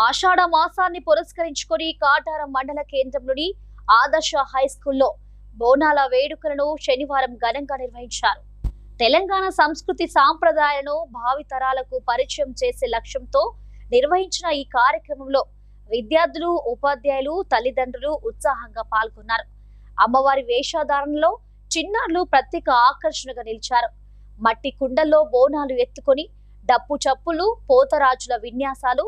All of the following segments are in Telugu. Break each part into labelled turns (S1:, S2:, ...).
S1: ఆషాఢ మాసాన్ని పురస్కరించుకొని కాటారం మండల కేంద్రంలోని ఆదర్శ హై స్కూల్లో బోనాల వేడుకలను శనివారం ఘనంగా నిర్వహించారు. తెలంగాణ సంస్కృతి సాంప్రదాయాలను భావితరాలకు పరిచయం చేసే లక్ష్యంతో నిర్వహించిన ఈ కార్యక్రమంలో విద్యార్థులు, ఉపాధ్యాయులు, తల్లిదండ్రులు ఉత్సాహంగా పాల్గొన్నారు. అమ్మవారి వేషధారణలో చిన్నారులు ప్రత్యేక ఆకర్షణగా నిలిచారు. మట్టి కుండల్లో బోనాలు ఎత్తుకొని డప్పు చప్పులు, పోతరాజుల విన్యాసాలు,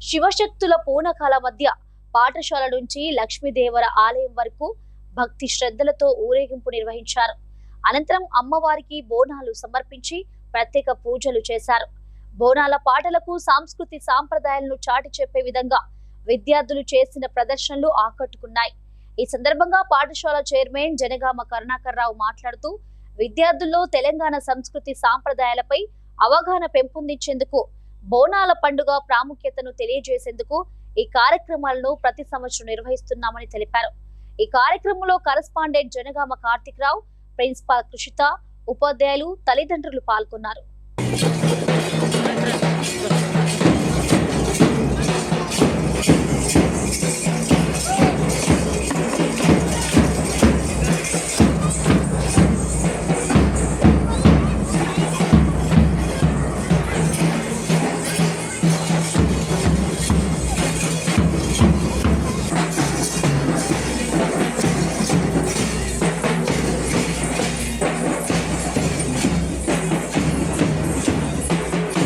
S1: శివశక్తుల పూనకాల మధ్య పాఠశాల నుంచి లక్ష్మీదేవర ఆలయం వరకు భక్తి శ్రద్ధలతో ఊరేగింపు నిర్వహించారు. అనంతరం అమ్మవారికి బోనాలు సమర్పించి ప్రత్యేక పూజలు చేశారు. బోనాల పాటలకు సాంస్కృతి సాంప్రదాయాలను చాటి చెప్పే విధంగా విద్యార్థులు చేసిన ప్రదర్శనలు ఆకట్టుకున్నాయి. ఈ సందర్భంగా పాఠశాల చైర్మన్ జనగామ కరుణాకర్ రావు మాట్లాడుతూ విద్యార్థుల్లో తెలంగాణ సంస్కృతి సాంప్రదాయాలపై అవగాహన పెంపొందించేందుకు, బోనాల పండుగ ప్రాముఖ్యతను తెలియజేసేందుకు ఈ కార్యక్రమాలను ప్రతి సంవత్సరం నిర్వహిస్తున్నామని తెలిపారు. ఈ కార్యక్రమంలో కరెస్పాండెంట్ జనగామ కార్తిక్ రావు, ప్రిన్సిపాల్ కృషిత, ఉపాధ్యాయులు, తల్లిదండ్రులు పాల్గొన్నారు.